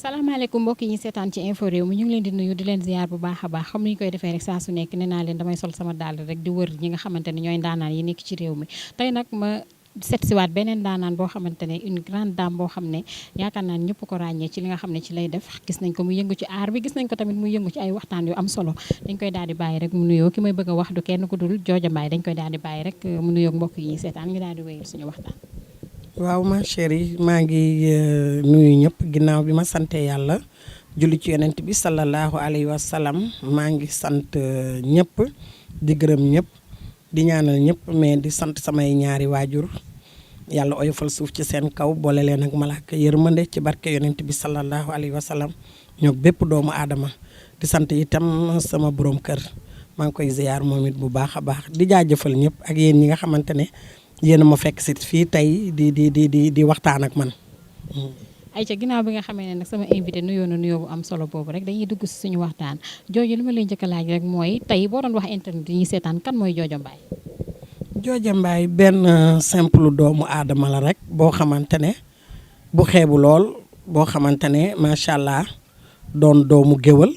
salaamaaleykum mbokk yi ñu seetaan ci info réew mi ñu ngi leen di nuyu di leen ziar bu baax a baax comme ni ñu koy defee rek saa su nekk nee naa leen damay sol sama dàll rek di wër ñi nga xamante ne ñooy ndaanaan yi nekk ci réew mi tey nag ma set siwaat beneen ndaanaan boo xamante ne une grande dame boo xam ne yaakaar naa ñëpp ko ràññee ci li nga xam ne ci lay def gis nañ ko mu yëngu ci aar bi gis nañ ko tamit mu yëngu ci ay waxtaan yu am solo dañ koy daal di bàyyi rek mu nuyoo ki may bëgg a wax du kenn ku dul Jojo Mbaye dañ koy daal di bàyyi rek mu nuyoo mbokk yi ñuy seetaan ñu daal di wéyal suñu waxtaan. waaw ma chérie maa ngi nuyu ñëpp ginnaaw bi ma sante yàlla julli ci yonent bi sallallahu alayhi wa sallam maa ngi sant ñëpp di gërëm ñëpp di ñaanal ñëpp mais di sant samay ñaari waajur yàlla oyofal suuf ci seen kaw boole leen ak malaaka yërmande ci barke yonent bi sallallahu alayhi wa sallam ñoo bépp doomu aadama di sant itam sama borom kër maa ngi koy ziyaar moom it bu baax a baax di jaajëfal ñëpp ak yéen ñi nga xamante ne yéen a ma fekk si fii tey di waxtaan ak man. ayca ginnaaw bi nga xamee ne nag sama invité nuyoo na nuyoo bu am solo boobu rek dañuy dugg si suñu waxtaan Jojo li ma leen njëkk a laaj rek mooy tey boo doon wax internet yi ñuy seetaan kan mooy Jojo Mbaye. Jojo Mbaye benn simple doomu aadama la rek boo xamante ne bu xeebu lool boo xamante ne macha allah doon doomu géwal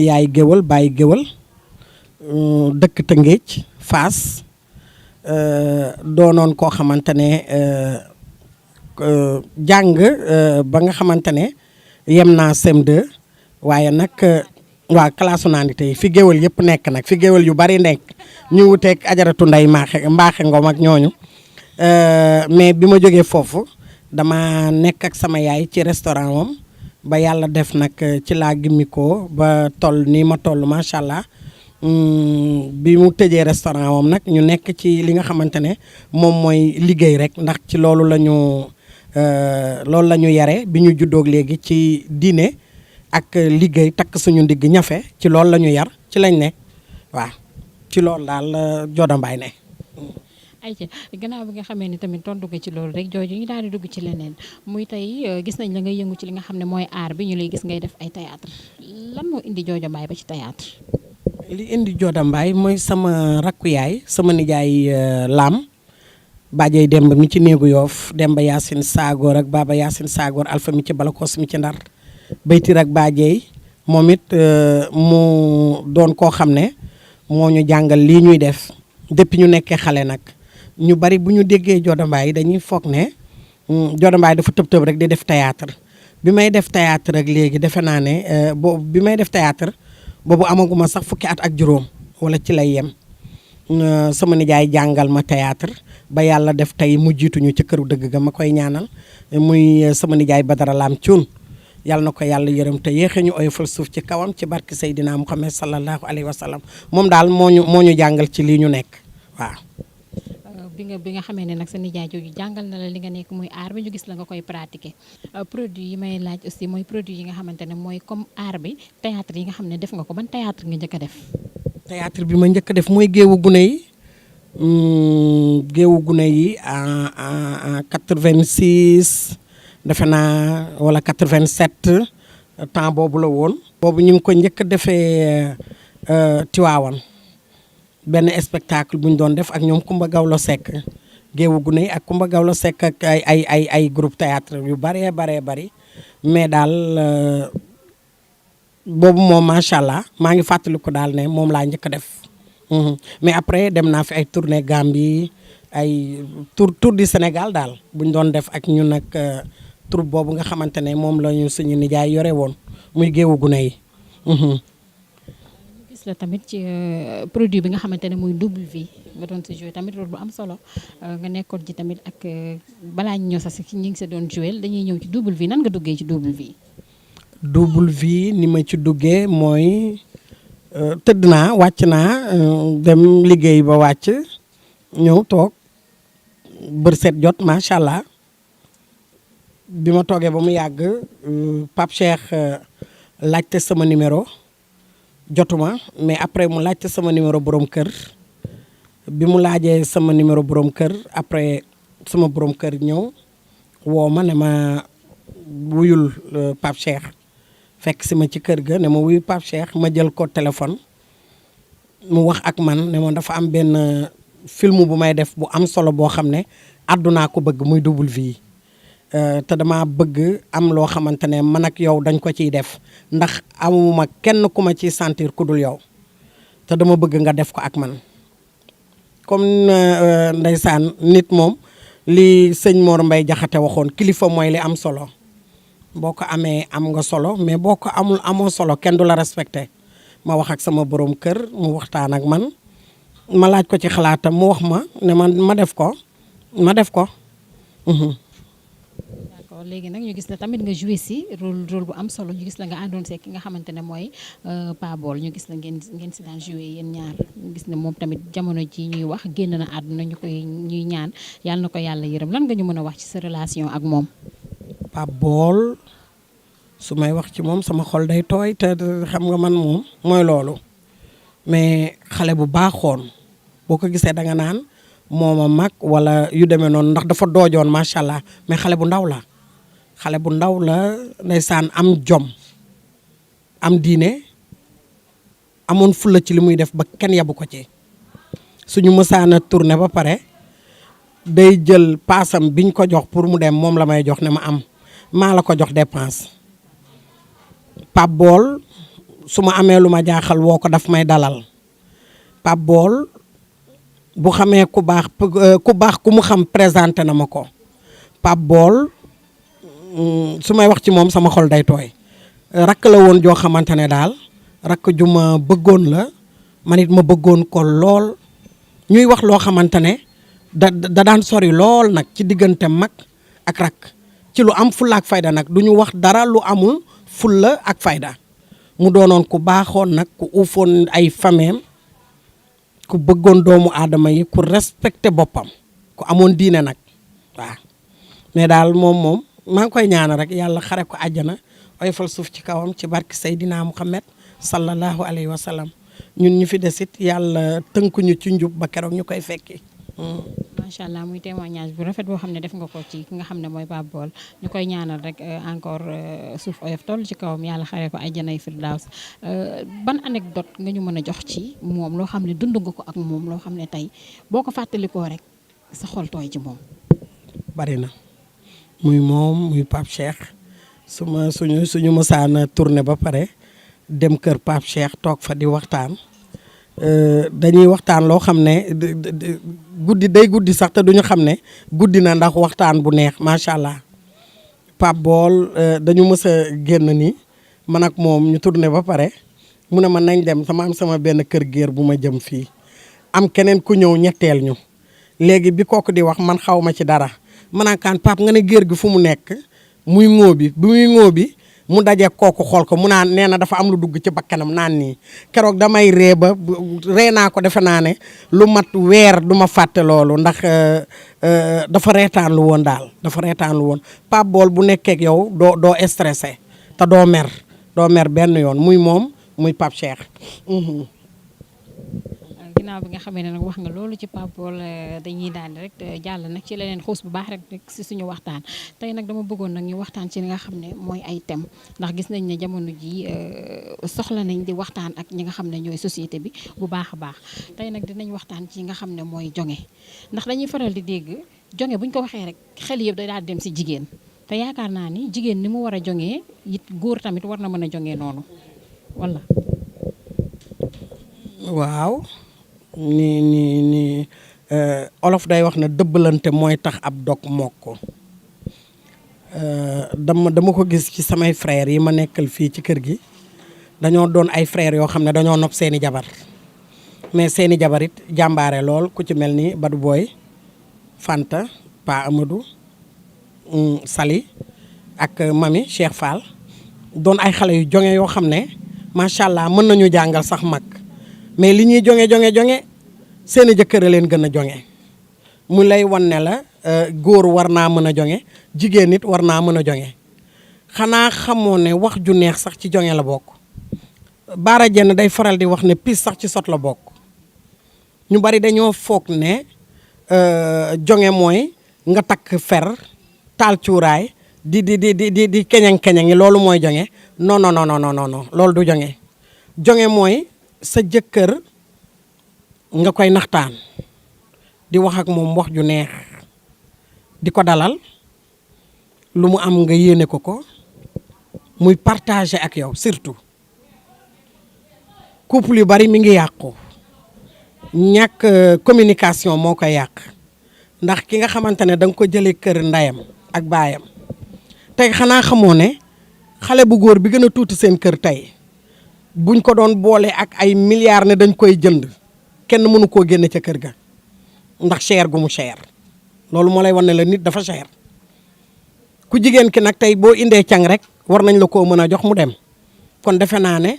yaay géwal bàyyi géwal dëkk Tëngéej Faas doonoon koo xamante ne jàng ba nga xamante ne yem naa CM2 waaye nag waa classe naandite yi fi géwal yëpp nekk nag fi géwal yu bari nekk ñu wuteeg ajaratu nday mbaaxe ngom ak ñooñu mais bi ma jógee foofu dama nekk ak sama yaay ci restaurant wam ba yàlla def nag ci laa gimmikoo ba toll nii ma toll macha allah. bi mu tëjee restaurant moom nag ñu nekk ci li nga xamante ne moom mooy liggéey rek ndax ci loolu la ñu yare bi ñu juddoog léegi ci diine ak liggéey takk suñu ndigg ñafe ci loolu la ñu yar ci lañ ne waaw ci loolu daal Jojo Mbaye ne. ayca gannaaw bi nga xamee ni tamit tontu nga ci loolu rek Jojo ñu daal di dugg ci leneen muy tey gis nañ la ngay yëngu ci li nga xam ne mooy aar bi ñu lay gis ngay def ay théâtre lan moo indi Jojo Mbaye ba ci théâtre. li indi Jojo Mbaye mooy sama rakku yaay sama nijaay Lam Badiay Demba mi ci néegu Yoof Demba Yacine Sagor ak Baba Yacine Sagor Alpha mi ci Balakos mi ci Ndar Baytir ak Badiay moom it mu doon koo xam ne moo ñu jàngal lii ñuy def depuis ñu nekkee xale nag ñu bari bu ñu déggee Jojo Mbaye dañuy foog ne Jojo Mbaye dafa tëb tëb rek di def théâtre bi may def théâtre rek léegi defe naa ne bi may def théâtre boobu amaguma sax fukki at ak juróom wala ci lay yem sama nijaay jàngal ma théâtre ba yàlla def tey mu jiituñu ci këru dëgg ga ma koy ñaanal muy sama nijaay Badara Lam Cuun yàlla na ko yàlla yërëm te yéexe ñu oyofal suuf ci kawam ci barke Seydina Muhammad sallallahu alayhi wa sallam moom daal moo ñu jàngal ci lii ñu nekk waaw. bi nga xamee ne nag sa nijaay jooju jàngal na la li nga nekk muy aar bi ñu gis la nga koy pratiquer produit yi may laaj aussi mooy produit yi nga xamante ne mooy comme aar bi théâtre yi nga xam ne def nga ko ban théâtre nga njëkk a def. théâtre bi ma njëkk a def mooy géewu gune yi en 86 defe naa wala 87 temps boobu la woon. boobu ñu ngi ko njëkk a defee Tiwaawan benn spectacle bu ñu doon def ak ñoom Kumba Gawlo Seck géewu gune yi ak Kumba Gawlo Seck ak ay groupe théâtre yu bari mais daal boobu moom macha allah maa ngi fàttaliku daal ne moom laa njëkk a def mais après dem naa fi ay tournée Gambie ay tour du Sénégal daal bu ñu doon def ak ñun nag troupe boobu nga xamante ne moom la ñu suñu nijaay yore woon muy géewu gune yi. la tamit ci produit bi nga xamante ne muy double vie nga doon si joué tamit rôle bu am solo nga nekkoon ci tamit ak balaa ñu ñëw sax si ñi ngi sa doon joué dañuy ñëw ci double vie nan nga duggee ci double vie. double vie ni ma ci duggee mooy tëdd naa wàcc naa dem liggéey ba wàcc ñëw toog bër set jot macha allah bi ma toogee ba mu yàgg Pape Cheikh laajte sama numéro. jotuma mais après mu laajte sama numéro borom kër bi mu laajee sama numéro borom kër après sama borom kër ñëw woo ma ne ma wuyul Pape Cheikh fekk si ma ci kër ga ne ma wuyu Pape Cheikh ma jël ko téléphone mu wax ak man ne moom dafa am benn film bu may def bu am solo boo xam ne àddunaa ko bëgg muy double vie te dama bëgg am loo xamante ne man ak yow dañ ko ciy def ndax amuma kenn ku ma ciy sentir ku dul yow te dama bëgg nga def ko ak man comme ndeysaan nit moom li sëñ Mor Mbay Jaxate waxoon kilifa mooy li am solo boo ko amee am nga solo mais boo ko amul amoo solo kenn du la respecté ma wax ak sama borom kër mu waxtaan ak man ma laaj ko ci xalaatam mu wax ma ne ma def ko d'accord léegi nag ñu gis la tamit nga joué si rôle bu am solo ñu gis la nga àndoon see ki nga xamante ne mooy Pa Baol ñu gis la ngeen si daan joué yéen ñaar ñu gis ne moom tamit jamono ji ñuy wax génn na àdduna ñuy ñaan yàlla na ko yàlla yërëm lan nga ñu mën a wax ci sa relation ak moom. Pa Baol su may wax ci moom sama xol day tooy te xam nga man moom mooy loolu mais xale bu baaxoon boo ko gisee da nga naan mooma mag wala yu demee noonu ndax dafa doojoon macha allah mais xale bu ndaw la ndeysaan am jom am diine amoon fulla ci li muy def ba kenn yabu ko ci suñu mësaana tourné ba pare day jël paasam biñ ko jox pour mu dem moom la may jox ne maa la ko jox dépense. Pape Baol su ma amee lu ma jaaxal woo ko daf may dalal Pape Baol bu xamee ku baax ku mu xam présenté na ma ko Pape Baol su may wax ci moom sama xol day tooy rakk la woon joo xamante ne daal rakk ju ma bëggoon la man it ma bëggoon ko lool ñuy wax loo xamante ne da daan sori lool nag ci diggante mag ak rakk ci lu am fulla ak fayda nag du ñu wax dara lu amul fulla ak fayda mu doonoon ku baaxoon nag ku uufoon ay fameem ku bëggoon doomu aadama yi ku respecté boppam ku amoon diine nag waaw mais daal moom maa ngi koy ñaanal rek yàlla xare ko àjjana oyofal suuf ci kawam ci barki Seydina Muhammad sallallahu alayhi wa sallam ñun ñu fi desit yàlla tënkuñu ci njub ba keroog ñu koy fekki. macha allah muy témoignage bu rafet boo xam ne def nga ko ci ki nga xam ne mooy Pape Baol ñu koy ñaanal rek encore suuf oyof toll ci kawam yàlla xaree ko àjjanay firdaws ban anecdote nga ñu mën a jox ci moom loo xam ne dund nga ko ak moom loo xam ne tey boo ko fàttalikoo rek sa xol tooy ci moom. bari na muy moom muy Pape Cheikh suñu mësaana tourné ba pare dem kër Pape Cheikh toog fa di waxtaan. dañuy waxtaan loo xam ne guddi sax te duñu xam ne guddi na ndax waxtaan bu neex macha allah Pape Baol dañu mës a génn ni man ak moom ñu tourné ba pare mu ne ma nañ dem sama benn kër géer bu ma jëm fii am keneen ku ñëw ñetteel ñu léegi bi kooku di wax man xaw ma ci dara manaakaan Pape nga ne géer gi fu mu nekk muy ŋóobi mu daje kooku xool ko mu naan nee na dafa am lu dugg ci bakkanam naan nii keroog damay ree naa ko defe naa ne lu mat weer du ma fàtte loolu ndax dafa reetaan lu woon daal Pape Baol bu nekkee ak yow doo stressé te doo mer benn yoon muy moom muy Pape Cheikh. ginnaaw bi nga xamee ne nag wax nga loolu ci Pape Baol dañuy daal rek jàll nag ci leneen xuus bu baax rek si suñu waxtaan tey nag dama bëggoon nag ñu waxtaan ci li nga xam ne mooy ay thème ndax gis nañ ne jamono ji soxla nañ di waxtaan ak ñi nga xam ne ñooy société bi bu baax a baax tey nag dinañ waxtaan ci nga xam ne mooy jonge ndax dañuy faral di dégg jonge buñ ko waxee rek xel yëpp day daal dem si jigéen te yaakaar naa ni jigéen ni mu war a jongee it góor tamit war na mën a jongee noonu wala. waaw. ni olof day wax ne dëbbalante mooy tax ab dog mokk dama ko gis ci samay frères yi ma nekkal fii ci kër gi dañoo doon ay frères yoo xam ne dañoo nopp seeni jabar mais seeni jabar it jàmbaare lool ku ci mel ni Badou Boy Fanta Pa Amadou Sali ak Mami Cheikh Fall doon ay xale yu jonge yoo xam ne macha allah mën nañu jàngal sax mag mais li ñuy jonge seeni jëkkër a leen gën a jonge mu lay wan ne la góor war naa mën a jonge jigéen nit war naa mën a jonge xanaa xamoo ne wax ju neex sax ci jonge la bokk Baara Jenn day faral di wax ne pis sax ci sot la bokk ñu bari dañoo foog ne jonge mooy nga takk fer taal cuuraay di keñang-keñangi loolu mooy jonge non loolu du jonge mooy sa jëkkër nga koy naxtaan di wax ak moom wax ju neex di ko dalal lu mu am nga yéene ko ko muy partager ak yow surtout couple yu bari mi ngi yàqu ñàkk communication moo koy yàq ndax ki nga xamante ne da nga ko jëlee kër ndeyam ak baayam tey xanaa xamoo ne xale bu góor bi gën a tuuti seen kër tey buñ ko doon boole ak ay milliards ne dañ koy jënd kenn mënu koo génne ca kër ga ndax cher gu mu cher loolu moo lay wan ne la nit dafa cher ku jigéen ki nag tey boo indee càng rek war nañ la koo mën a jox mu dem kon defe naa ne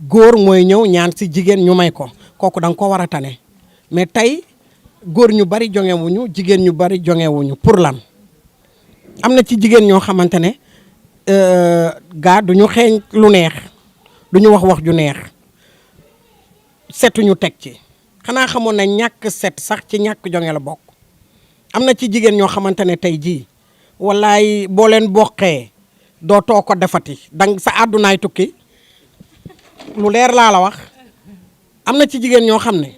góor mooy ñëw ñaan si jigéen ñu may ko kooku da nga ko war a tane mais tey góor ñu bari jongewuñu jigéen ñu bari jongewuñu pour lan am na ci jigéen ñoo xamante ne gaa du ñu xeeñ lu neex du ñu wax wax ju neex setuñu teg ci xanaa xamoon na ñàkk set sax ci ñàkk jonge la bokk am na ci jigéen ñoo xamante ne tey jii wallaay boo leen boqee doo too ko defati dang sa àddunaay tukki lu leer laa la wax am na ci jigéen ñoo xam ne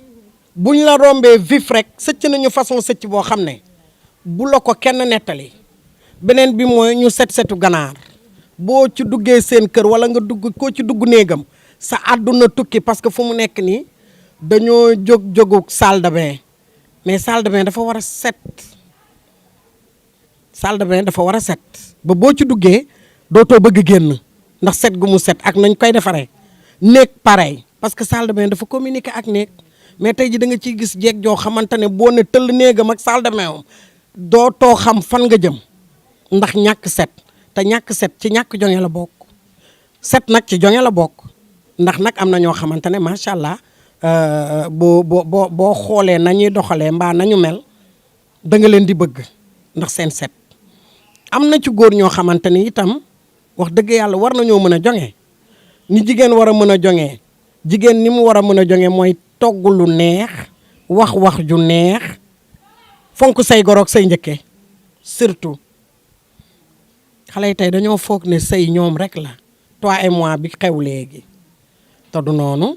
buñ la rombee vif rek sëcc nañu façon sëcc boo xam ne bu la ko kenn nettali beneen bi mooy ñu setu ganaar boo ci duggee seen kër wala nga dugg koo ci dugg néegam sa àdduna tukki parce que fu mu nekk nii dañoo jógu salle de bain mais salle de bain dafa war a set salle de bain dafa war a set ba boo ci duggee dootoo bëgg génn ndax set gu mu set ak nañ koy defaree néeg pareil parce que salle de bain dafa communiquer ak néeg mais tey ji da nga ciy gis jeeg joo xamante ne boo ne tëll néegam ak salle de bain am dootoo xam fan nga jëm ndax ñàkk set te ñàkk set ci ñàkk jonge la bokk set nag ci jonge la bokk ndax nag am na ñoo xamante ne macha allah boo xoolee nañuy doxalee mbaa nañu mel da nga leen di bëgg ndax seen set am na ci góor ñoo xamante ni itam wax dëgg yàlla war nañoo mën a jonge ni jigéen war a mën a jonge jigéen ni mu war a mën a jonge mooy togg lu neex wax ju neex fonk say goroog say njëkke surtout xale yi tey dañoo foog ne sëy ñoom rek la toi et moi bi xew léegi te du noonu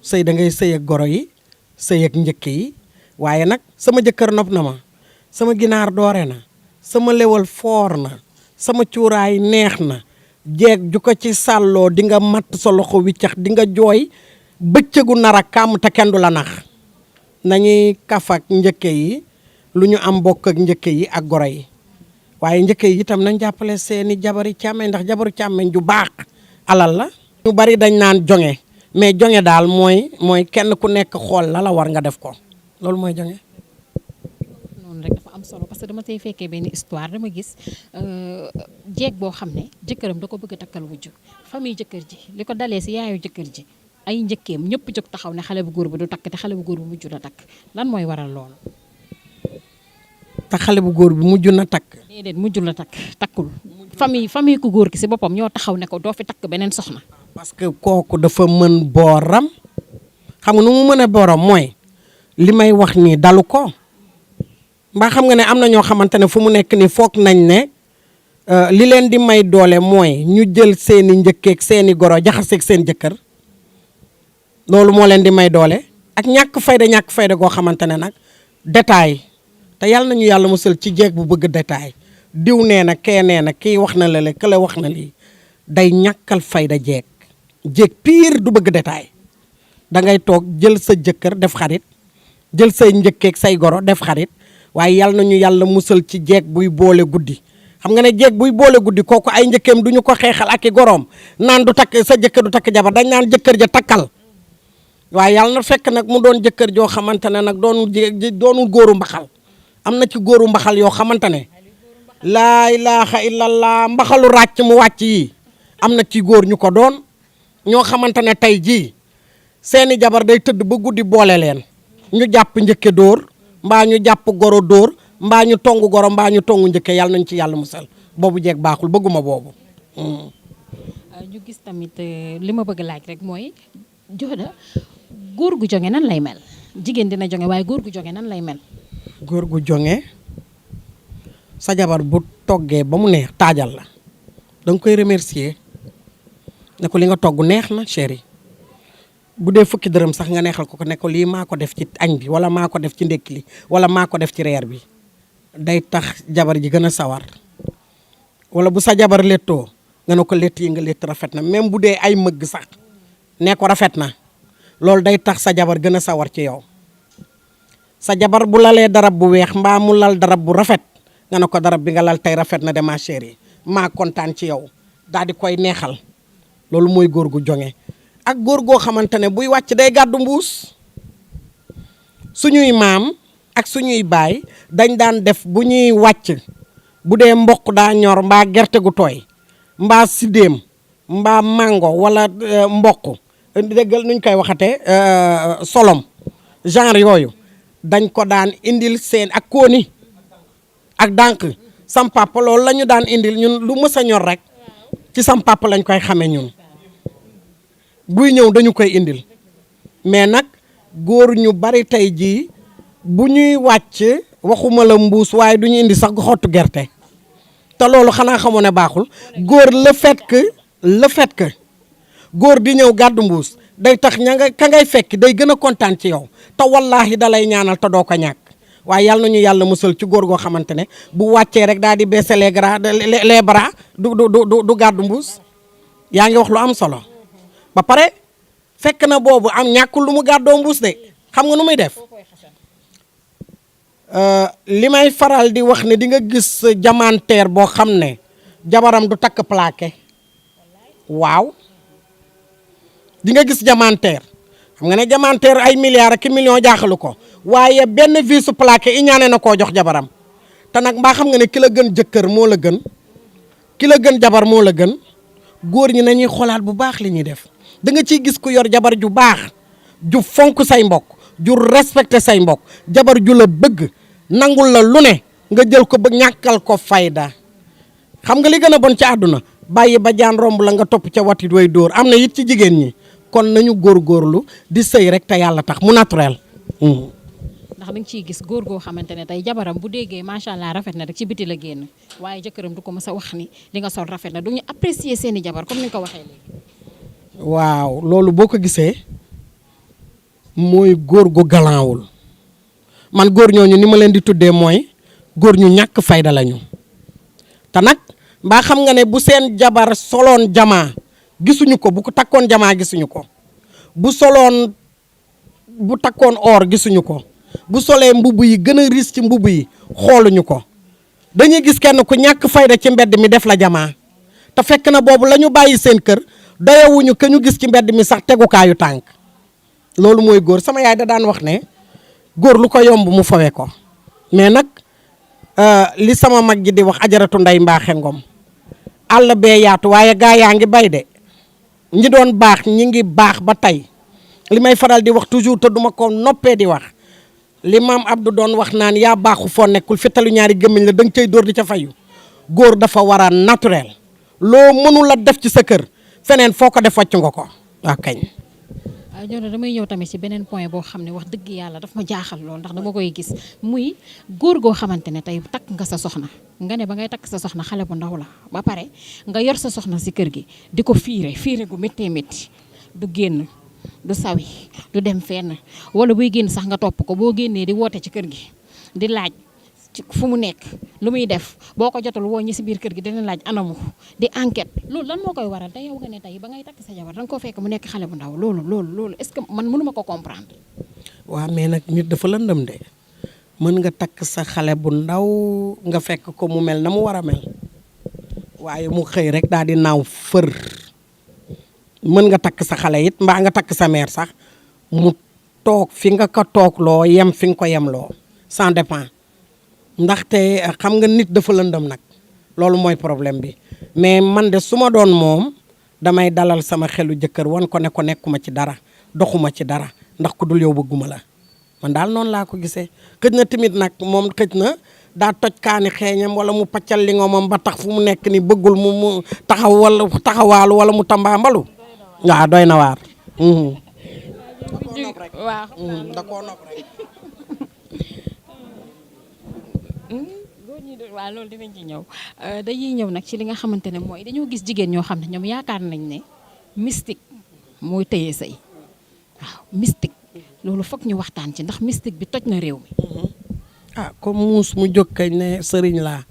sëy da ngay sëy ak goro yi sëy ak njëkk yi waaye nag sama jëkkër nopp na ma sama ginaar doore na sama lewal foor na sama cuuraay neex na jeeg ju ko ci sàlloo di nga matt sa loxo wiccax di nga jooy bëccëgu nar a kàmm te kenn du la nax nañuy kaf ak njëkke yi lu ñu am bokk ak njëkke yi ak goro yi waaye njëkke yi itam nañ jàppale seeni jabari càmmeñ ndax jabaru càmmeñ ju baax alal la ñu bari dañ naan jonge mais jonge daal mooy kenn ku nekk xool la war nga def ko loolu mooy jonge noonu rek dafa am solo parce que dama tey fekkee benn histoire dama gis jeeg boo xam ne jëkkëram da ko bëgg a takkal wujju famille jëkkër ji li ko dalee si yaayu jëkkër ji ay njëkkeem ñëpp jóg taxaw ne xale bu góor bi du takk te xale bu góor bi mujj na takk lan mooy waral loolu. te xale bu góor bi mujj na takk. déedéet mujj na takkul famille ku góor ki si boppam ñoo taxaw ne ko doo fi takk beneen soxna. parce que kooku dafa mën booram xam nga nu mu mën a booram mooy li may wax nii dalu ko mbaa xam nga ne am na ñoo xamante ne fu mu nekk nii foog nañ ne li leen di may doole mooy ñu jël seeni njëkkeeg seeni goro jaxaseeg seen jëkkër loolu moo leen di may doole ak ñàkk fayda goo xamante ne nag détail te yàlla nañu yàlla musal ci jeeg bu bëgg détail diw nee na kee nee na kii wax na la le kële wax na lii day ñàkkal fayda jeeg piir du bëgg détail da ngay toog jël sa jëkkër def xarit jël say njëkkeeg say goro def xarit waaye yàlla nañu yàlla musal ci jeeg buy boole guddi xam nga ne jeeg buy boole guddi kooku ay njëkkeem du ñu ko xeexal ak i goroom naan du takk sa jëkkër du takk jabar dañ naan jëkkër ja takkal waaye yàlla na fekk nag mu doon jëkkër joo xamante ne nag doonul góoru mbaxal am na ci góoru mbaxal yoo xamante ne laa ilaaha illallah mbaxalu ràcc mu wàcc yi am na ci góor ñu ko doon ñoo xamante ne tey jii seeni jabar day tëdd ba guddi boole leen ñu jàpp njëkke dóor mbaa ñu jàpp goro dóor mbaa ñu tongu goro mbaa ñu tongu njëkke yàlla nañ ci yàlla musal boobu jeeg baaxul bëgguma boobu. ñu gis tamit li ma bëgg laaj rek mooy Joda góor gu jonge nan lay mel jigéen dina jonge waaye góor gu jonge nan lay mel. góor gu jonge sa jabar bu toggee ba mu neex taajal la danga koy remercier ne ko li nga togg neex na chéri bu dee fukki dërëm sax nga neexal ko ne ko lii maa ko def ci añ bi wala maa ko def ci ndékki li wala maa ko def ci reer bi day tax jabar ji gën a sawar. wala bu sa jabar léttoo nga ne ko létt yi nga létt rafet na même bu dee ay mëgg sax ne ko rafet na loolu day tax sa jabar gën a sawar ci yow. sa jabar bu lalee darab bu weex mbaa mu lal darab bu rafet nga ne ko darab bi nga lal tey rafet na de ma chérie maa kontaan ci yow daal di koy neexal. loolu mooy góor gu jonge ak góor goo xamante ne buy wàcc day gàddu mbuus. suñuy maam ak suñuy baay dañ daan def bu ñuy wàcc bu dee mboq daa ñor mbaa gerte gu tooy mbaa sidéem mbaa mango wala mboq déggal nuñ koy waxatee solom genre yooyu dañ ko daan indil seen ak kóoni ak dànk sam papa loolu la ñu daan indil ñun lu mës a ñor rek ci sam papa lañ koy xamee ñun buy ñëw dañu koy indil. mais nag góor ñu bari tey jii bu ñuy wàcc waxuma la mbuus waaye du ñu indi sax xottu gerte te loolu xanaa xamoo ne baaxul. góor le fait que góor di ñëw gàddu mbuus day tax ka ngay fekk day gën a kontaan ci yow te wallaahi dalay ñaanal te doo ko ñàkk. waaye yàlla nañu yàlla musal ci góor goo xamante ne bu wàccee rek daal di baisser les bras du gàddu mbuus. yaa ngi wax lu am solo ba pare fekk na boobu am ñàkkul lu mu gàddoo mbuus de xam nga nu muy def. li may faral di wax ne di nga gis jamanteer boo xam ne jabaram du takk plaqué. waaw di nga gis jamanteer xam nga ne jamanteer ay milliards ak millions jaaxalu ko waaye benn visu plaqué i ñaane na koo jox jabaram te nag mbaa xam nga ne ki la gën jëkkër moo la gën ki la gën jabar moo la gën. góor ñi nañuy xoolaat bu baax li ñuy def da nga ciy gis ku yor jabar ju baax ju fonk say mbokk ju respecté say mbokk jabar ju la bëgg nangul la lu ne nga jël ko ba ñàkkal ko fayda. xam nga li gën a bon ci àdduna bàyyi ba jaan romb la nga topp ca watit way dóor am na it ci jigéen ñi kon nañu góorgóorlu di sëy rek te yàlla tax mu naturel. ndax da nga ciy gis góor goo xamante ne tey jabaram bu déggee macha allah rafet na rek ci biti la génn waaye jëkkëram du ko mës a wax ni li nga sol rafet na du ñu apprécier seeni jabar comme ni nga ko waxee léegi. waaw loolu boo ko gisee mooy góor gu galanwul man góor ñooñu ni ma leen di tuddee mooy góor ñu ñàkk fayda lañu. te nag mbaa xam nga ne bu seen jabar soloon jamaa gisuñu ko bu ko takkoon jamaa gisuñu ko bu takkoon or gisuñu ko bu solee mbubb yi gën a riis ci mbubb yi xooluñu ko dañuy gis kenn ku ñàkk fayda ci mbedd mi def la jamaa te fekk na boobu la ñu bàyyi seen kër doyewuñu ke ñu gis ci mbedd mi sax tegukaayu tànk. loolu mooy góor sama yaay da daan wax ne góor lu ko yomb mu fawe ko mais nag li sama mag ji di wax ajaratu nday mbaaxe ngom àll bee yaatu waaye gaa yaa ngi bay de ñi doon baax ñi ngi baax ba tey li may faral di wax toujours te duma ko noppee di wax li maam Abdou doon wax naan yaa baaxu foo nekkul fetalu ñaari gémmiñ la da nga cay dóor di ca fayu. góor dafa war a naturel loo mënul la def ci sa kër feneen foo ko def wàcc nga ko waaw kañ. Jono damay ñëw tamit ci beneen point boo xam ne wax dëgg yàlla daf ma jaaxal lool ndax dama koy gis muy góor goo xamante ne tey takk nga sa soxna nga ne ba ngay takk sa soxna xale bu ndaw la ba pare nga yor sa soxna ci kër gi di ko fiire gu méttee métti du génn du sawi du dem fenn wala buy génn sax nga topp ko boo génnee di woote ci kër gi di laaj fu mu nekk lu muy def boo ko jotul woo ñi ci biir kër gi dina laaj anamu di enquête loolu lan moo koy waral te yow nga ne tey ba ngay takk sa jabar danga ko fekk mu nekk xale bu ndaw loolu est-ce que man mënuma ko comprendre. waaw mais nag nit dafa lëndëm de mën nga takk sa xale bu ndaw nga fekk ko mu mel na mu war a mel waaye mu xëy rek daal di naaw fër mën nga takk sa xale it mbaa nga takk sa mère sax mu toog fi nga ko toog loo yem fi nga ko yem loo ça dépend ndaxte xam nga nit dafa lëndëm nag loolu mooy problème bi mais man de su ma doon moom damay dalal sama xelu jëkkër wan ko ne ko nekkuma ci dara doxuma ci dara ndax ku dul yow bëgguma la man daal noonu laa ko gisee. xëj na tamit nag moom xëj na daa toj kaani xeeñam wala mu paccal li nga moom ba tax fu mu nekk ni bëggul mu taxawaalu wala mu tambaambalu waaw doy na waar. waaw da koo nopp rek. waaw loolu dinañ ci ñëw dañuy ñëw nag ci li nga xamante ne mooy dañoo gis jigéen ñoo xam ne ñoom yaakaar nañ ne mystique mooy tëye sëy waaw mystique loolu foog ñu waxtaan ci ndax mystique bi toj na réew mi. ah comme muus mu jóg kañ ne sëriñ laa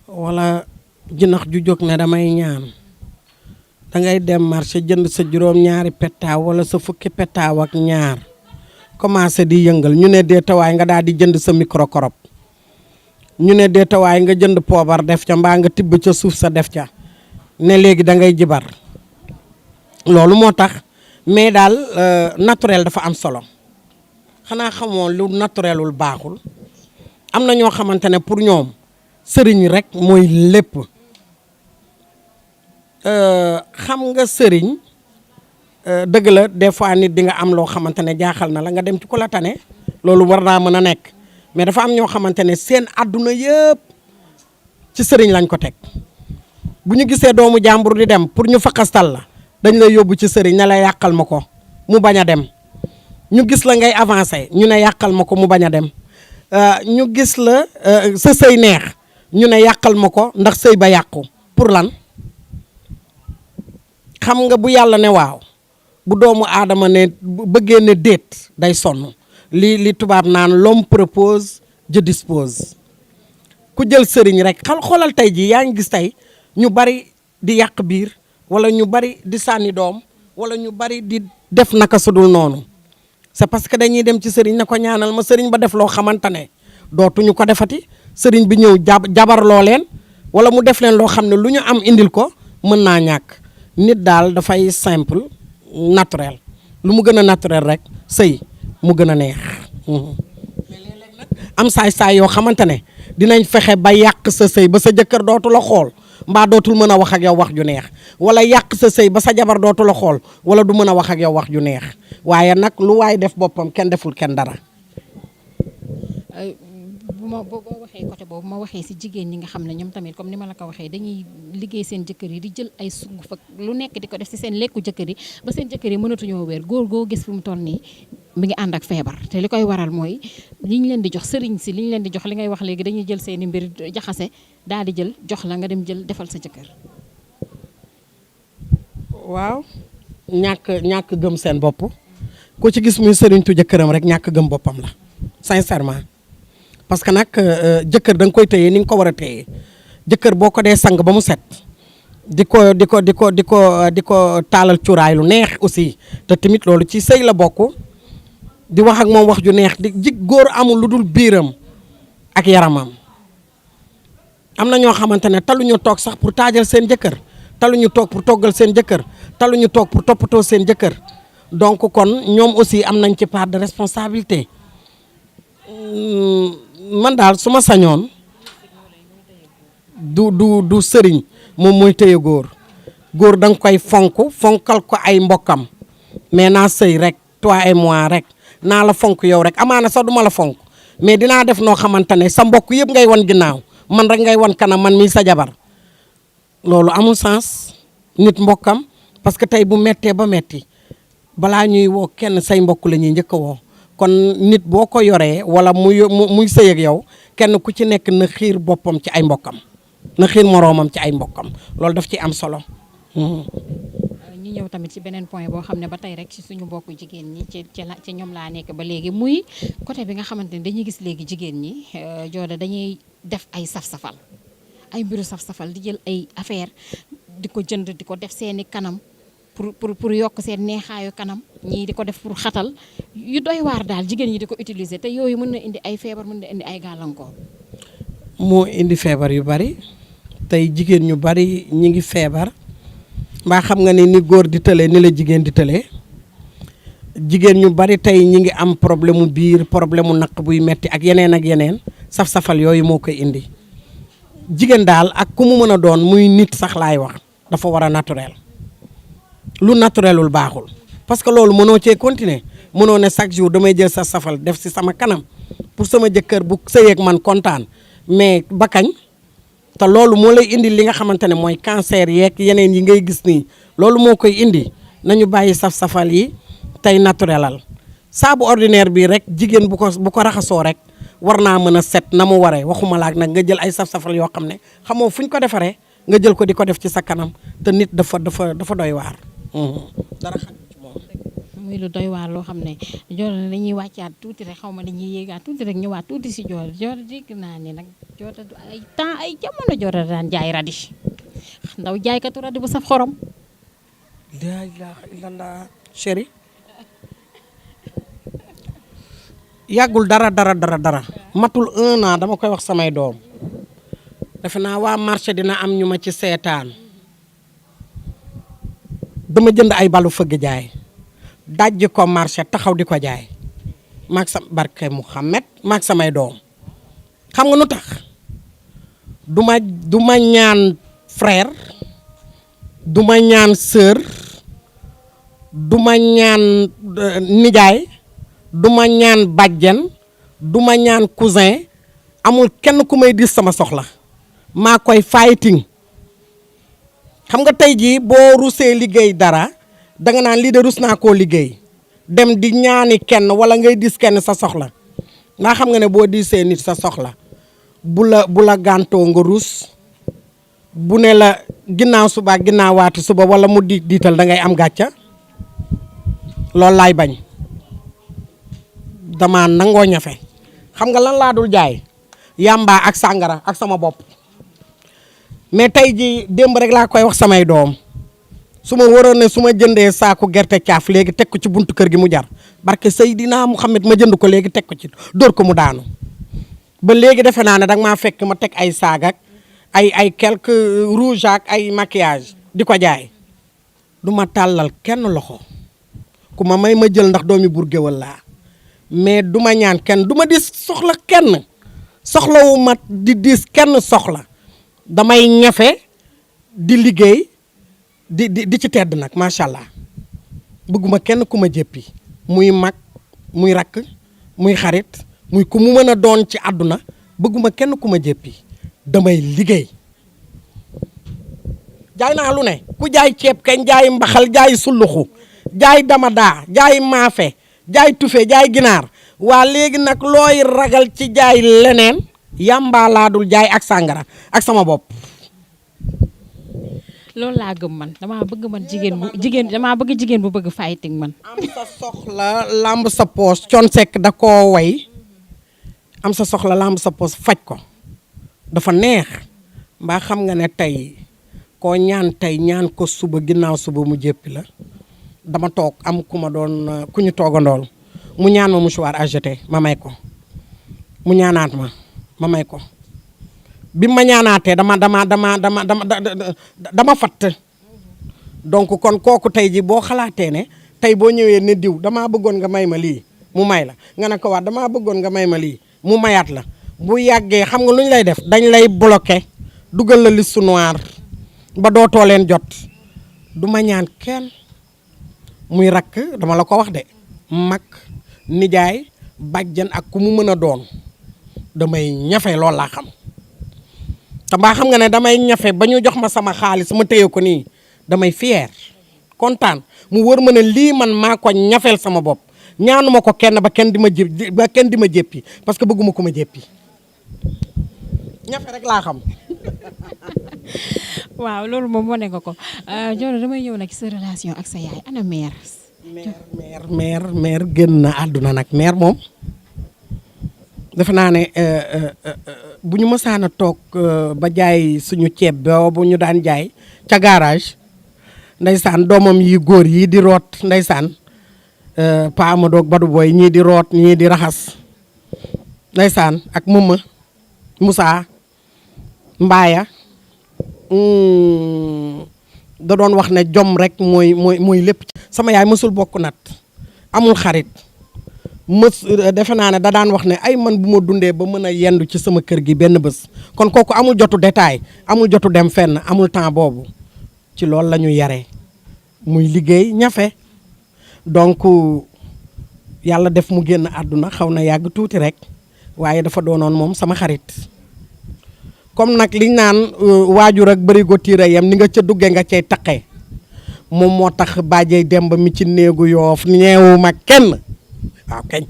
wala jinax ju jóg ne damay ñaan dangay dem marché jënd sa juróom-ñaari petaaw wala sa fukki petaaw ak ñaar commencé di yëngal ñu ne deetawaay nga daal di jënd sa micro korop ñu ne deetawaay nga jënd poobar def ca mbaa nga tibb ca suuf sa def ca ne léegi da ngay jibar loolu moo tax mais daal naturel dafa am solo xanaa xamoo lu naturelul baaxul am na ñoo xamante ne pour ñoom sëriñ rek mooy lépp xam nga sëriñ dëgg la des fois nit di nga am loo xamante ne jaaxal na la nga dem ci ku la tane loolu war naa mën a nekk mais dafa am ñoo xamante ne seen àdduna yëpp ci sëriñ lañ ko teg bu ñu gisee doomu jàmbur di dem pour ñu fakastal la dañ lay yóbbu ci sëriñ ne la yàqal ma ko mu bañ a dem ñu gis la ngay avancé ñu ne yàqal ma ko mu bañ a dem ñu gis la sa sëy neex ñu ne yàqal ma ko ndax sëy ba yàqu pour lan xam nga bu yàlla ne waaw bu doomu aadama ne bëggee ne déet day sonn li tubaab naan l'homme propose Dieu dispose ku jël sëriñ rek xoolal tey jii yaa ngi gis tey ñu bari di yàq biir wala ñu bari di sànni doom wala ñu bari di def naka sudul noonu c'est parce que dañuy dem ci sëriñ ne ko ñaanal ma sëriñ ba def loo xamante ne dootuñu ko defati sëriñ bi ñëw jabarloo leen wala mu def leen loo xam ne lu ñu am indil ko mën naa ñàkk nit daal dafay simple naturel lu mu gën a naturel rek sëy mu gën a neex am saay-saay yoo xamante ne dinañ fexe ba yàq sa sëy ba sa jëkkër dootu la xool mbaa dootul mën a wax ak yow wax ju neex wala yàq sa sëy ba sa jabar dootu la xool wala du mën a wax ak yow wax ju neex waaye nag lu waay def boppam kenn deful kenn dara. boo waxee côté boobu ma waxee si jigéen ñi nga xam ne ñoom tamit comme ni ma la ko waxee dañuy liggéey seen jëkkër yi di jël ay sunguf ak lu nekk di ko def si seen lekku jëkkër yi ba seen jëkkër yi mënatuñoo wér góor goo gis fu mu toll nii mi ngi ànd ak feebar te li koy waral mooy li ñu leen di jox sëriñ si li ñu leen di jox li ngay wax léegi dañuy jël seeni mbir jaxase daal di jël jox la nga dem jël defal sa jëkkër. waaw ñàkk gëm seen bopp ku ci gis muy sëriñtu jëkkëram rek ñàkk gëm boppam la sincèrement parce que nag jëkkër da nga koy téye ni nga ko war a téye jëkkër boo ko dee sang ba mu set di ko taalal cuuraay lu neex aussi te tamit loolu ci sëy la bokk di wax ak moom wax ju neex di góor amul lu dul biiram ak yaramam am na ñoo xamante ne taluñu toog sax pour taajal seen jëkkër taluñu toog pour toggal seen jëkkër taluñu toog pour toppatoo seen jëkkër donc kon ñoom aussi am nañ ci part de responsabilité man daal su ma sañoon du sëriñ moom mooy téye góor da nga koy fonkal ko ay mbokkam mais naa sëy rek toi et moi rek naa la fonk yow rek amaana sax duma la fonk mais dinaa def noo xamante ne sa mbokk yëpp ngay wan ginnaaw man rek ngay wan kanam man mii sa jabar loolu amul sens nit mbokkam parce que tey bu mettee ba metti balaa ñuy woo kenn say mbokk la ñuy njëkk a woo kon nit boo ko yoree wala muy sëy ak yow kenn ku ci nekk na xiir boppam ci ay mbokkam na xiir moroomam ci ay mbokkam loolu daf ci am solo. ñu ñëw tamit ci beneen point boo xam ne ba tey rek ci suñu mbokku jigéen ñi ci ñoom laa nekk ba léegi muy côté bi nga xamante ne dañuy gis léegi jigéen ñi Joda dañuy def ay saf-safal ay mbiru saf-safal di jël ay affaire di ko jënd di ko def seeni kanam pour yokk seen neexaayu kanam ñii di ko def pour xatal yu doy waar daal jigéen ñi di ko utiliser te yooyu mën na indi ay feebar mën na indi ay gàllankoor. moo indi feebar yu bari tey jigéen ñu bari ñi ngi feebar mbaa xam nga ni góor di tëlee ni la jigéen di tëlee jigéen ñu bari tey ñi ngi am problème mu biir problème mu naq buy metti ak yeneen saf-safal yooyu moo koy indi jigéen daal ak ku mu mën a doon muy nit sax laay wax dafa war a naturel lu naturelul baaxul parce que loolu mënoo cee continuer mënoo ne chaque jour damay jël sa safal def si sama kanam pour sama jëkkër bu sëyeeg man kontaan mais ba kañ te loolu moo lay indi li nga xamante ne mooy cancer yeeg yeneen yi ngay gis nii loolu moo koy indi nañu bàyyi saf-safal yi tey naturelal saabu ordinaire bi rek jigéen bu ko raxasoo rek war naa mën a set na mu waree waxuma laak nag nga jël ay saf-safal yoo xam ne xamoo fu ñu ko defaree nga jël ko di ko def ci sa kanam te nit dafa doy waar dara xam ci moom. muy lu doy waar loo xam ne Joor dañuy wàccaat tuuti rek xaw ma dañuy yéegaat tuuti rek ñëwaat tuuti si Joor dégg naa ni nag Joor du ay temps ay jamono Joor daan jaay radi ndaw jaaykatu radi bu saf xorom. laa ilaaha illallah chéri yàggul dara matul 1 an dama koy wax samay doom defe naa waa marché dina am ñu ma ci seetaan dama jënd ay balu fëgg jaay dajji ko marché taxaw di ko jaay maag sa barke Mouhamed maag samay doom xam nga nu tax du ma ñaan frère du ma ñaan sœur du ma ñaan nijaay du ma ñaan bàjjen du ma ñaan cousin amul kenn ku may dis sama soxla maa koy fighting xam nga tey jii boo rusee liggéey dara danga naan lii de rus naa koo liggéey dem di ñaani kenn wala ngay dis kenn sa soxla ndax xam nga ne boo diisee nit sa soxla bu la gàntoo nga rus bu ne la ginnaaw suba ginnaawaati suba wala mu diital da ngay am gàcca loolu laay bañ dama nangoo ñafe xam nga lan laa dul jaay yàmbaa ak sàngara ak sama bopp mais tey ji démb rek laa koy wax samay doom su ma waroon ne su ma jëndee saaku gerte caaf léegi teg ko ci buntu kër gi mu jar barke Seydina Muhammad ma jënd ko léegi teg ko ci dóor ko mu daanu ba léegi defe naa ne danga maa fekk ma teg ay saagak ay quelques rouge ak ay maquillage di ko jaay du ma tàllal kenn loxo ku ma may ma jël ndax doomi buur géwël laa mais du ma ñaan kenn du ma dis soxla kenn soxlawu ma di dis kenn soxla damay ñafe di liggéey di ci tedd nag macha allah bëgguma kenn ku ma jéppi muy mag muy rakk muy xarit muy ku mu mën a doon ci àdduna bëgguma kenn ku ma jéppi damay liggéey jaay naa lu ne ku jaay ceeb kañ jaay mbaxal jaay sulluxu jaay damadaa jaay maafe jaay tufe jaay ginaar waa léegi nag looy ragal ci jaay leneen yàmbaa laa dul jaay ak sàngara ak sama bopp loolu laa gëm man damaa bëgg man jigéen bu bëgg fighting man. am sa soxla lamb sa poos Thione Seck da koo way am sa soxla lamb sa poos faj ko dafa neex mbaa xam nga ne tey koo ñaan tey ñaan ko suba ginnaaw suba mu jéppi la dama toog am ku ma doon ku ñu toogandool mu ñaan ma mouchoir à jeter ma may ko mu ñaanaat ma may ko bi ma ñaanaatee dama fatt donc kon kooku tey ji boo xalaatee ne tey boo ñëwee ne diw damaa bëggoon nga may ma lii mu may la nga ne ko waat damaa bëggoon nga may ma lii mu mayaat la bu yàggee xam nga lu ñu lay def dañ lay bloqué dugal la liste noire ba dootoo leen jot du ma ñaan kenn muy rakk dama la ko wax de mag nijaay bàjjan ak ku mu mën a doon damay ñafe loolu laa xam te mbaa xam nga ne damay ñafe ba ñu jox ma sama xaalis ma téye ko nii damay fier kontaan mu wër ma ne lii man maa ko ñafeel sama bopp ñaanuma ko kenn ba kenn di ma jéppi parce que bëgguma ko ma jéppi ñafe rek laa xam. waaw loolu moom wane nga ko Dior damay ñëw nag sa relation ak sa yaay ana mère. mère génn na àdduna nag mère moom defe naa ne bu ñu mësaan a toog ba jaay suñu ceeb boobu ñu daan jaay ca garage ndeysaan doomam yi góor yi di root ndeysaan Pa Amadou ak Badou Boy ñii di root ñii di raxas ndeysaan ak Mama Moussa Mbaaya da doon wax ne jom rek mooy lépp. sama yaay mësul bokk nat amul xarit defe naa ne da daan wax ne ay man bu ma dundee ba mën a yendu ci sama kër gi benn bés kon kooku amul jotu détail amul jotu dem fenn amul temps boobu ci loolu la ñu yaree muy liggéey ñafe donc yàlla def mu génn àdduna xaw na yàgg tuuti rek waaye dafa doonoon moom sama xarit comme nag liñ naan waajur ak bërigo tiira yam ni nga ca dugge nga cay taqee moom moo tax bàjjey Demba mi ci néegu Yoof ñeewuma kenn waaw kañ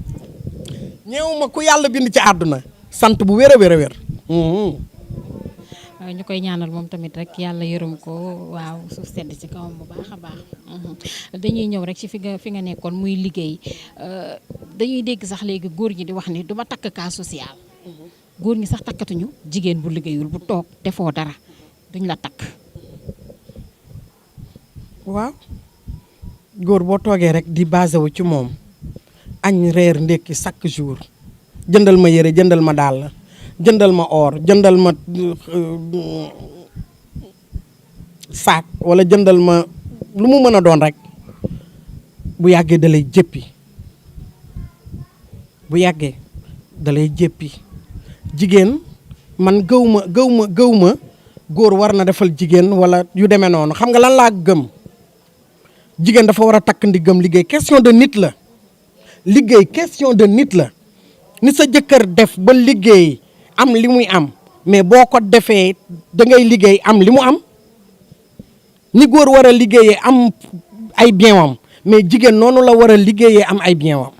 ñeewuma ku yàlla bind ci àdduna sant bu wér a wér a wér ñu koy ñaanal moom tamit rek yàlla yërëm ko waaw suuf sedd ci kawam bu baax a baax. dañuy ñëw rek ci fi nga nekkoon muy liggéey dañuy dégg sax léegi góor ñi di wax ni du ma takk cas social. góor ñi sax takkatuñu jigéen bu liggéeyul bu toog defoo dara duñ la takk. waaw góor boo toogee rek di basé wu ci moom añ reer ndekki chaque jour jëndal ma yére jëndal ma dàll jëndal ma or jëndal ma saak wala jëndal ma lu mu mën a doon rek bu yàggee da lay jéppi bu yàggee da lay jéppi jigéen man gëw ma góor war na defal jigéen wala yu demee noonu xam nga lan laa gëm jigéen dafa war a takk ndigam liggéey question de nit la liggéey question de nit la ni sa jëkkër def ba liggéey am li muy am mais boo ko defee da ngay liggéey am li mu am ni góor war a liggéeyee am ay bien wam mais jigéen noonu la war a liggéeyee am ay bien wam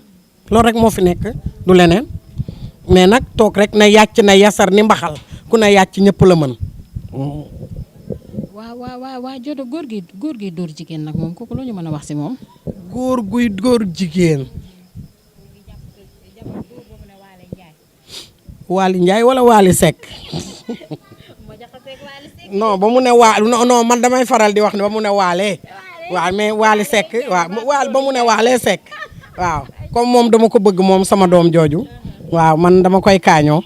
loolu rek moo fi nekk du leneen mais nag toog rek na yàcc na yasar ni mbaxal ku na yàcc ñëpp la mën. waa Jodo góor gi dóor jigéen nag moom kooku loo ñu mën a wax si moom. góor guy dóor jigéen. Waly Ndiaye wala Waly Seck non ba mu ne non man damay faral di wax ne ba mu ne waalee waaw mais Waly Seck waaw ba mu ne waalee Seck waaw comme moom dama ko bëgg moom sama doom jooju waaw man dama koy kaañoo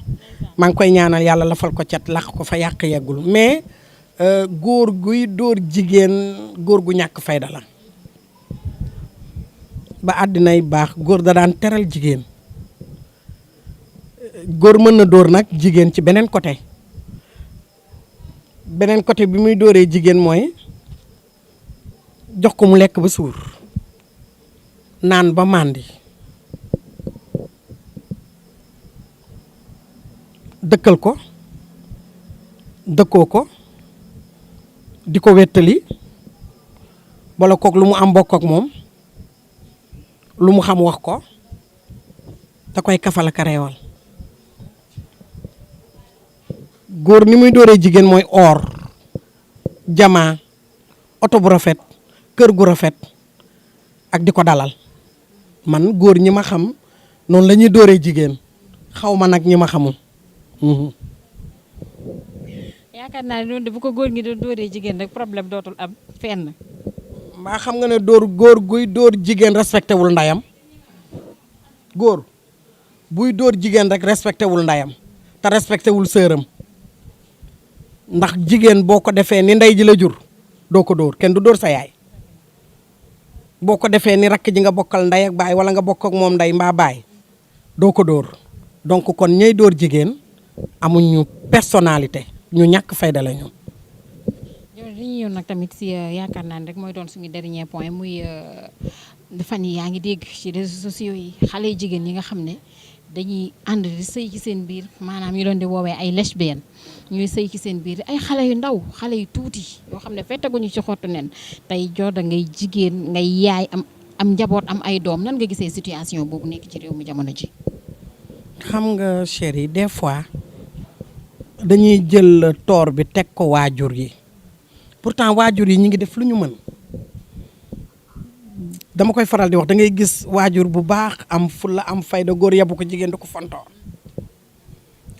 maa ngi koy ñaanal yàlla lafal ko cat lax ko fa yàq yeggul mais góor guy dóor jigéen góor gu ñàkk fayda la ba àddinay baax góor da daan teral jigéen góor mën na dóor nag jigéen ci beneen côté bi muy dóoree jigéen mooy jox ko mu lekk ba suur naan ba màndi dëkkal ko dëkkoo ko di ko wettali wala kook lu mu am bokk ak moom lu mu xam wax ko da koy kafal ak reewal góor ni muy dóoree jigéen mooy or jamaa oto bu rafet kër gu rafet ak di ko dalal man góor ñi ma xam noonu la ñuy dóoree jigéen xaw ma nag ñi ma xamul. yaakaar naa ne noonu de bu ko góor ñi doon dóoree jigéen rek problème dootul am fenn. mbaa xam nga ne góor guy dóor jigéen respecté wul ndayam góor buy dóor jigéen rek respecté wul ndayam te respecté wul sëram ndax jigéen boo ko defee ni ndey ji la jur doo ko dóor kenn du dóor sa yaay boo ko defee ni rakk ji nga bokkal ndey ak baay wala nga bokk ak moom ndey mbaa baay doo ko dóor donc kon ñey dóor jigéen amuñu personnalité ñu ñàkk fayda la ñu. li ñu ñëw nag tamit si yaakaar naa ne rek mooy doon suñu dernier point muy fan yi yaa ngi dégg ci réseaux sociaux yi xale jigéen yi nga xam ne dañuy ànd di sëy ci seen biir maanaam ñu doon di woowee ay lesbiennes ñuy sëy ci seen biir ay xale yu ndaw xale yu tuuti yoo xam ne fettaguñu ci xottu nen tey Joda ngay jigéen ngay yaay am njaboot am ay doom nan nga gisee situation boobu nekk ci réew mi jamono ji. xam nga chérie des fois dañuy jël toor bi teg ko waajur yi pourtant waajur yi ñu ngi def lu ñu mën dama koy faral di wax da ngay gis waajur bu baax am fulla am fayda góor yabu ko jigéen di ko fontoo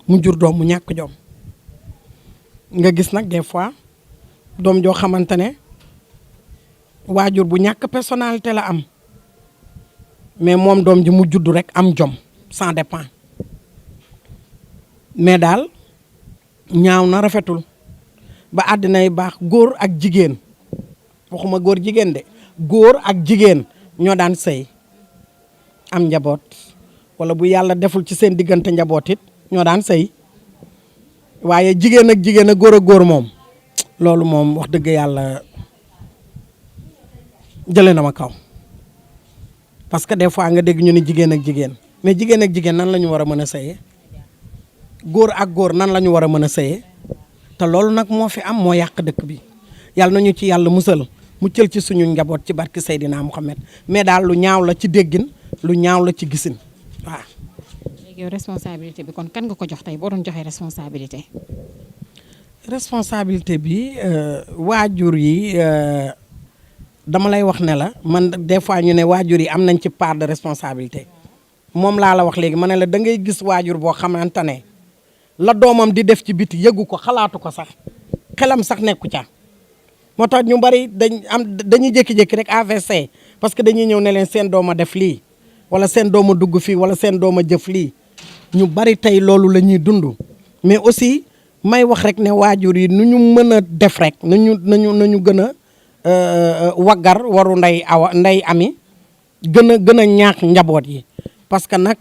mu jur doom mu ñàkk jom nga gis nag des fois doom joo xamante ne waajur bu ñàkk personnalité la am mais moom doom ji mu judd rek am jom ça dépend mais daal ñaaw na rafetul ba àddinay baax góor ak jigéen waxuma góor jigéen de góor ak jigéen ñoo daan sëy am njaboot wala bu yàlla deful ci seen diggante njaboot it ñoo daan sëy waaye jigéen ak jigéen ak góor moom loolu moom wax dëgg yàlla jëlee na ma kaw parce que des fois nga dégg ñu ne jigéen ak jigéen mais jigéen ak jigéen nan la ñu war a mën a sëyee góor ak góor nan la ñu war a mën a sëyee te loolu nag moo fi am moo yàq dëkk bi yàlla nañu ci yàlla musal muccal ci suñu njaboot ci barki Seydina Muhammad mais daal lu ñaaw la ci déggin lu ñaaw la ci gisin waaw. léegi yow responsabilité bi kon kan nga ko jox tey boo doon joxee responsabilité. responsabilité bi waajur yi dama lay wax ne la man des fois ñu ne waajur yi am nañ ci part de responsabilité moom laa la wax léegi ma ne la da ngay gis waajur boo xamante ne la doomam di def ci biti yëgu ko xalaatu ko sax xelam sax nekku ca moo tax ñu bari dañuy jékki-jékki rek AVC parce que dañuy ñëw ne leen seen dooma def lii wala seen dooma dugg fii wala seen dooma jëf lii ñu bari tey loolu la ñuy dund mais aussi may wax rek ne waajur yi nu ñu mën a def rek nañu gën a waggar waru ndey ami gën a ñaax njaboot yi parce que nag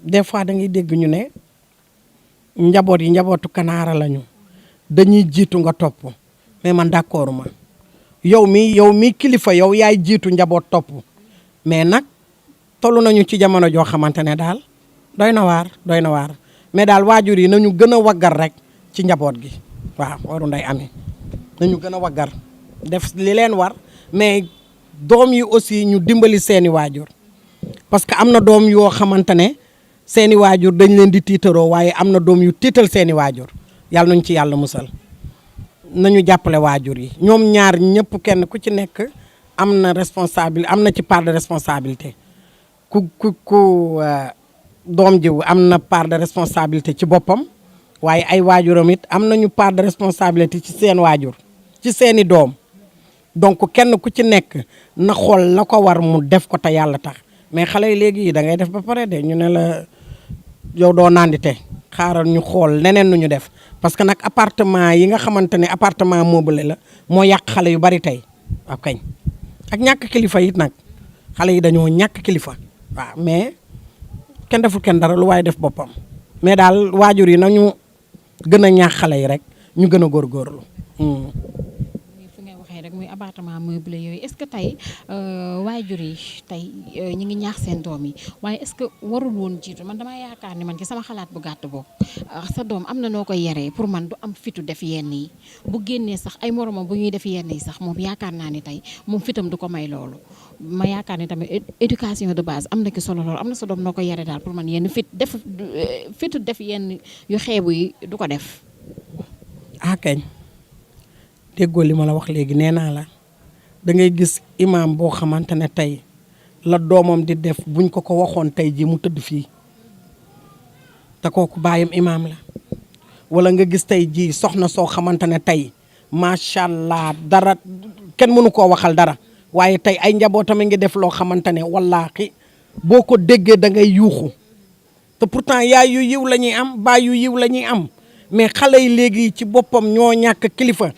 des fois da ngay dégg ñu ne njaboot yi njabootu kanaara lañu dañuy jiitu nga topp mais man d'accord ma yow mi kilifa yow yaay jiitu njaboot topp mais nag toll nañu ci jamono joo xamante ne daal doy na waar mais daal waajur yi nañu gën a waggar rek ci njaboot gi waaw waru ndey ami nañu gën a waggar def li leen war mais doom yi aussi ñu dimbali seeni waajur parce que am na doom yoo xamante ne seeni waajur dañ leen di tiitaroo waaye am na doom yu tiital seeni waajur yàlla nañu ci yàlla musal nañu jàppale waajur yi ñoom ñaar ñëpp kenn ku ci nekk am na ci part de responsabilité ku doom jiw am na part de responsabilité ci boppam waaye ay waajuram it am nañu part de responsabilité ci seen waajur ci seeni doom donc kenn ku ci nekk na xool la ko war mu def ko te yàlla tax mais xale yi léegi da ngay def ba pare de ñu ne la yow doo nandite xaaral ñu xool neneen nu ñu def parce que nag appartement yi nga xamante ne appartement meublé la moo yàq xale yu bari tey waaw kañ ak ñàkk kilifa it nag xale yi dañoo ñàkk kilifa waaw mais kenn deful kenn dara lu waaye def boppam mais daal waajur yi nañu gën a ñaax xale yi rek ñu gën a góorgóorlu. fi ngay waxee rek muy appartement meublé yooyu est-ce que tey waajur yi tey ñi ngi ñaax seen doom yi waaye est-ce que warul woon jiitu man dama yaakaar ni man ci sama xalaat bu gàtt boobu sa doom am na noo koy yaree pour man du am fitu def yenn yi bu génnee sax ay moromam bu ñuy def yenn yi sax moom yaakaar naa ni tey moom fitam du ko may loolu ma yaakaar ni tamit éducation de base am na ki solo loolu am na sa doom noo koy yaree daal pour man yenn fitu def yenn yu xeebu yi du ko def. kañ déggoo li ma la wax léegi nee naa la da ngay gis imam boo xamante ne tey la doomam di def buñ ko waxoon tey ji mu tëdd fii te kooku baayam imam la wala nga gis tey ji soxna soo xamante ne tey macha allah dara kenn mënu koo waxal dara waaye tey ay njabootam a ngi def loo xamante ne wallaahi boo ko déggee da ngay yuuxu te pourtant yaay yu yiw la ñuy am baay yu yiw la ñuy am mais xale yi léegi ci boppam ñoo ñàkk kilifa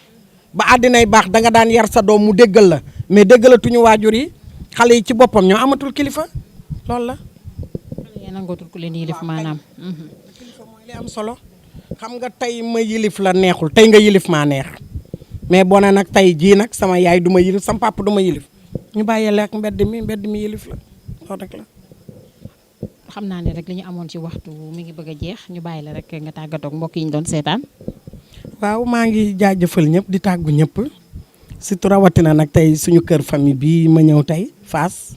ba àddinay baax da nga daan yar sa doom mu déggal la mais déggalatuñu waajur yi xale yi ci boppam ñoo amatul kilifa loolu la. xale yi nangootul ku leen yilif maanaam. kilifa mooy li am solo xam nga tey ma yilif la neexul tey nga yilif maa neex mais boo ne nag tey jii nag sama yaay du ma yilif sama papa du ma yilif ñu bàyyee la ak mbedd mi yilif la loolu rek la. xam naa ne rek li ñu amoon ci waxtu mi ngi bëgg a jeex ñu bàyyi la rek nga tàggatoo ak mbokk yi ñu doon seetaan. waaw maa ngi jaajëfal ñëpp di tàggu ñëpp surtout rawatina nag tey suñu kër famille bi ma ñëw tey Fass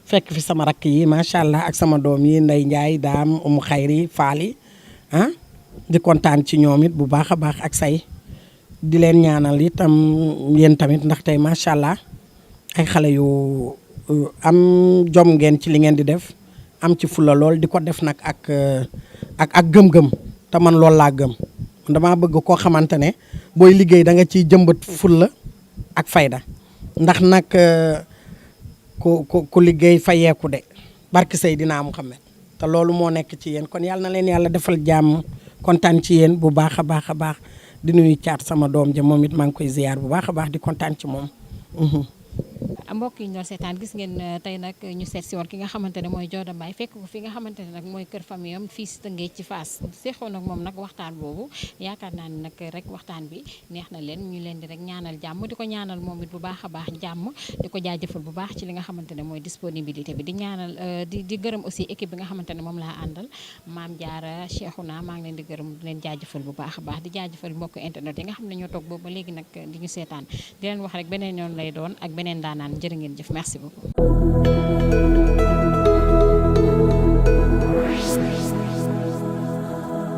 fekk fi sama rakk yi macha allah ak sama doom yi Ndey Njaay Daam Umu Xayri Faali di kontaan ci ñoom it bu baax a baax ak say di leen ñaanal itam yéen tamit ndax tey macha allah ay xale yu am jom ngeen ci li ngeen di def am ci fula lool di ko def nag ak gëm-gëm te man loolu laa gëm dama bëgg koo xamante ne booy liggéey da nga ciy jëmbat fulla ak fayda ndax nag ku liggéey fayeeku de barki Seydina Muhammad te loolu moo nekk ci yéen kon yàlla na leen yàlla defal jàmm kontaan ci yéen bu baax a baax a baax di nuyu caat sama doom ja moom it maa ngi koy ziyaar bu baax a baax di kontaan ci moom. mbokk yi ñoo seetaan gis ngeen tey nag ñu seet si woon ki nga xamante ne mooy Joda Mbaye fekk ko fi nga xamante ne nag mooy kër famille am fii si Tëngéej ci Fass seexoon nag moom nag waxtaan boobu yaakaar naa ne nag rek waxtaan bi neex na leen ñu leen di rek ñaanal jàmm di ko ñaanal moom it bu baax a baax jàmm di ko jaajëfal bu baax ci li nga xamante ne mooy disponibilité bi di ñaanal di gërëm aussi équipe bi nga xamante ne moom laa àndal Maam Jaara Cheikhouna maa ngi leen di gërëm di leen jaajëfal bu baax a baax di jaajëfal mbokk internet yi nga xam ne ñoo toog boobu ba léegi nag di ñu seetaan di leen wax rek beneen yoon lay doon ak beneen daanaan jërë ngeen jëf merci beaucoup